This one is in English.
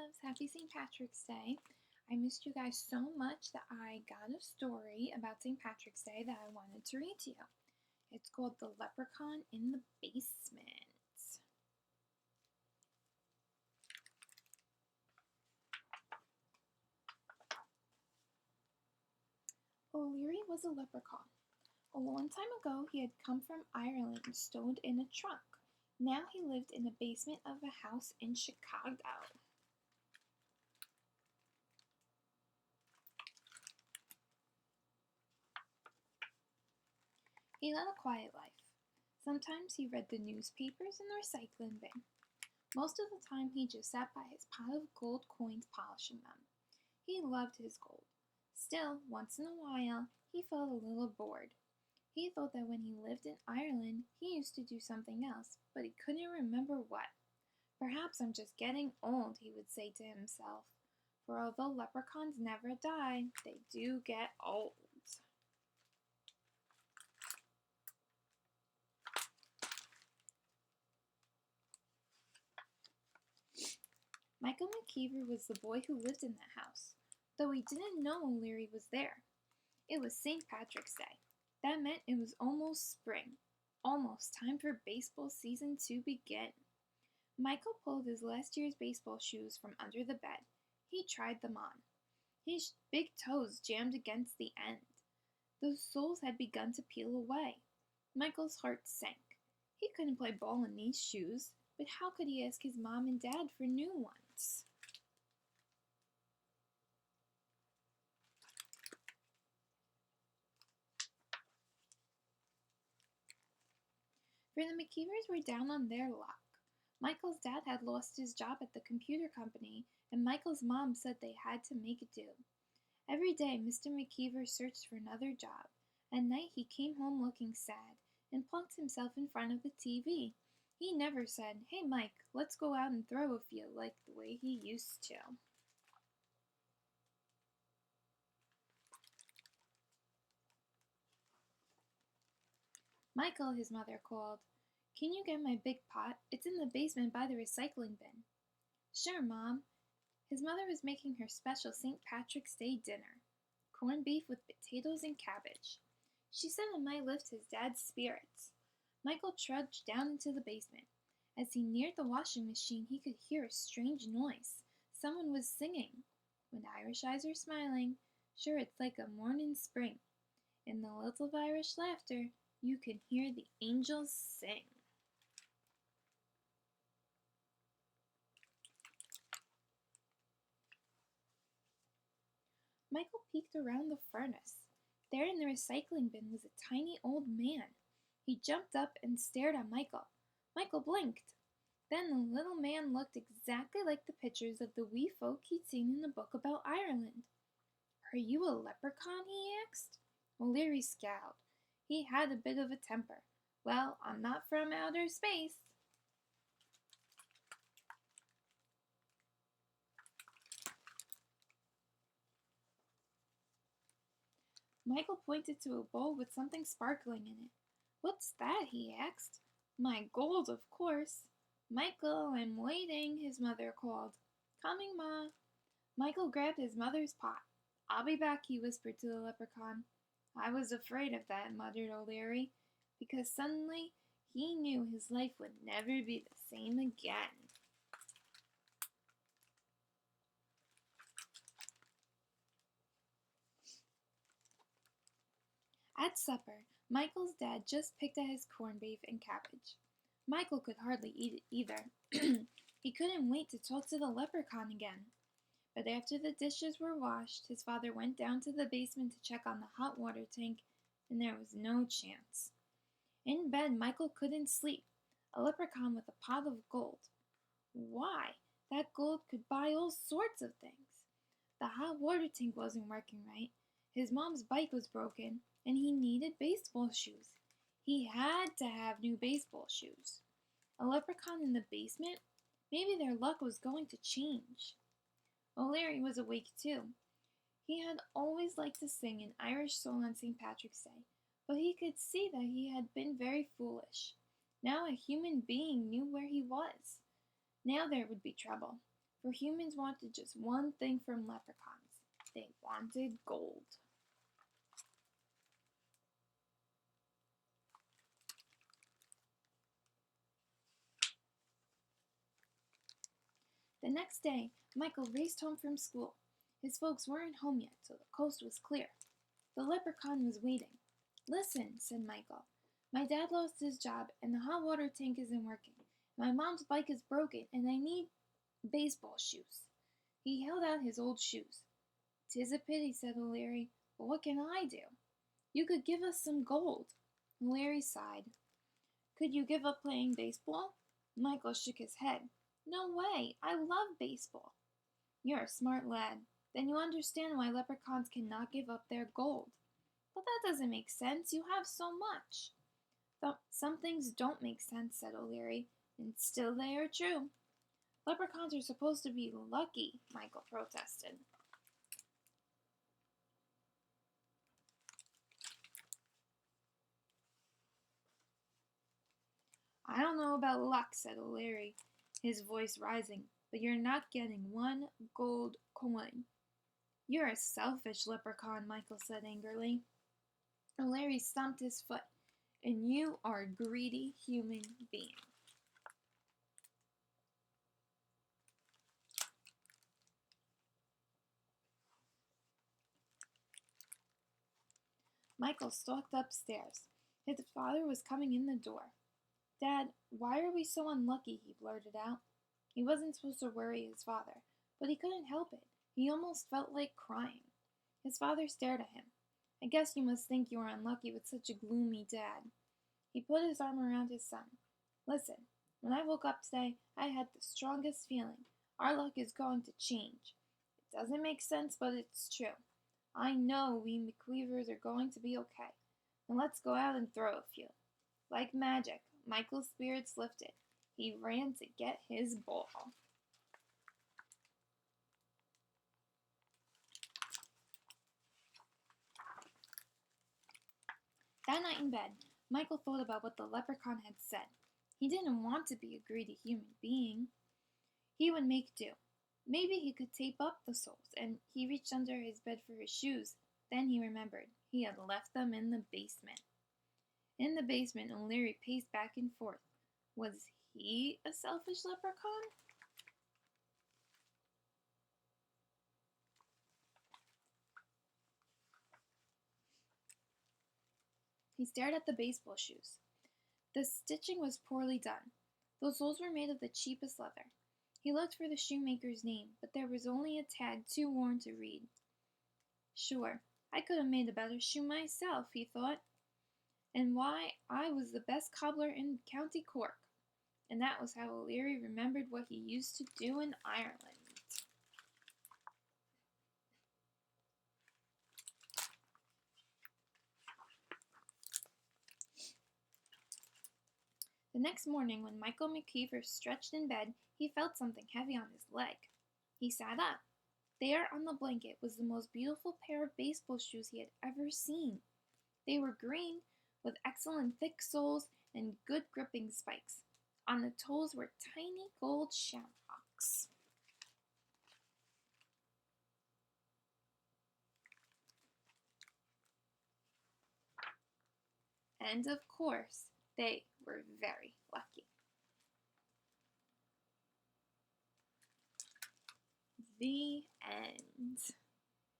loves! Happy St. Patrick's Day. I missed you guys so much that I got a story about St. Patrick's Day that I wanted to read to you. It's called The Leprechaun in the Basement. O'Leary was a leprechaun. A long time ago, he had come from Ireland stowed in a trunk. Now he lived in the basement of a house in Chicago. He led a quiet life. Sometimes he read the newspapers in the recycling bin. Most of the time he just sat by his pile of gold coins polishing them. He loved his gold. Still, once in a while, he felt a little bored. He thought that when he lived in Ireland, he used to do something else, but he couldn't remember what. Perhaps I'm just getting old, he would say to himself. For although leprechauns never die, they do get old. Michael McKeever was the boy who lived in that house, though he didn't know O'Leary was there. It was St. Patrick's Day. That meant it was almost spring, almost time for baseball season to begin. Michael pulled his last year's baseball shoes from under the bed. He tried them on. His big toes jammed against the end. The soles had begun to peel away. Michael's heart sank. He couldn't play ball in these shoes, but how could he ask his mom and dad for new ones? For the McKeevers were down on their luck. Michael's dad had lost his job at the computer company, and Michael's mom said they had to make do. Every day Mr. McKeever searched for another job. At night he came home looking sad and plunked himself in front of the TV. He never said, "Hey Mike, let's go out and throw a few," like the way he used to. "Michael," his mother called, "can you get my big pot? It's in the basement by the recycling bin." "Sure, Mom." His mother was making her special St. Patrick's Day dinner, corned beef with potatoes and cabbage. She said it might lift his dad's spirits. Michael trudged down into the basement. As he neared the washing machine, he could hear a strange noise. Someone was singing. When Irish eyes are smiling, sure it's like a morning spring. In the lilt of Irish laughter, you can hear the angels sing. Michael peeked around the furnace. There in the recycling bin was a tiny old man. He jumped up and stared at Michael. Michael blinked. Then the little man looked exactly like the pictures of the wee folk he'd seen in the book about Ireland. "Are you a leprechaun?" he asked. O'Leary scowled. He had a bit of a temper. "Well, I'm not from outer space." Michael pointed to a bowl with something sparkling in it. "What's that?" he asked. "My gold, of course." "Michael, I'm waiting," his mother called. "Coming, Ma." Michael grabbed his mother's pot. "I'll be back," he whispered to the leprechaun. "I was afraid of that," muttered O'Leary, because suddenly he knew his life would never be the same again. At supper, Michael's dad just picked at his corned beef and cabbage. Michael could hardly eat it either. He couldn't wait to talk to the leprechaun again. But after the dishes were washed, his father went down to the basement to check on the hot water tank, and there was no chance. In bed, Michael couldn't sleep. A leprechaun with a pot of gold. Why, that gold could buy all sorts of things. The hot water tank wasn't working right. His mom's bike was broken, and he needed baseball shoes. He had to have new baseball shoes. A leprechaun in the basement? Maybe their luck was going to change. O'Leary was awake too. He had always liked to sing an Irish song on St. Patrick's Day, but he could see that he had been very foolish. Now a human being knew where he was. Now there would be trouble. For humans wanted just one thing from leprechauns. They wanted gold. The next day, Michael raced home from school. His folks weren't home yet, so the coast was clear. The leprechaun was waiting. "Listen," said Michael. "My dad lost his job, and the hot water tank isn't working. My mom's bike is broken, and I need baseball shoes." He held out his old shoes. "'Tis a pity," said O'Leary, "but what can I do?" "You could give us some gold." O'Leary sighed. "Could you give up playing baseball?" Michael shook his head. "No way! I love baseball." "You're a smart lad. Then you understand why leprechauns cannot give up their gold." "But that doesn't make sense. You have so much." "Some things don't make sense," said O'Leary, "and still they are true." "Leprechauns are supposed to be lucky," Michael protested. "I don't know about luck," said O'Leary, his voice rising, "but you're not getting one gold coin." "You're a selfish leprechaun," Michael said angrily. O'Leary stomped his foot. "And you are a greedy human being." Michael stalked upstairs. His father was coming in the door. "Dad, why are we so unlucky?" he blurted out. He wasn't supposed to worry his father, but he couldn't help it. He almost felt like crying. His father stared at him. "I guess you must think you are unlucky with such a gloomy dad." He put his arm around his son. "Listen, when I woke up today, I had the strongest feeling. Our luck is going to change. It doesn't make sense, but it's true. I know we McWeavers are going to be okay. Now let's go out and throw a few." Like magic, Michael's spirits lifted. He ran to get his ball. That night in bed, Michael thought about what the leprechaun had said. He didn't want to be a greedy human being. He would make do. Maybe he could tape up the soles, and he reached under his bed for his shoes. Then he remembered he had left them in the basement. In the basement, O'Leary paced back and forth. Was he a selfish leprechaun? He stared at the baseball shoes. The stitching was poorly done. Those soles were made of the cheapest leather. He looked for the shoemaker's name, but there was only a tag too worn to read. "Sure, I could have made a better shoe myself," he thought. "And why, I was the best cobbler in County Cork." And that was how O'Leary remembered what he used to do in Ireland. The next morning, when Michael McKeever stretched in bed, he felt something heavy on his leg. He sat up. There on the blanket was the most beautiful pair of baseball shoes he had ever seen. They were green, with excellent thick soles and good gripping spikes. On the toes were tiny gold shamrocks. And of course, they were very lucky. The end.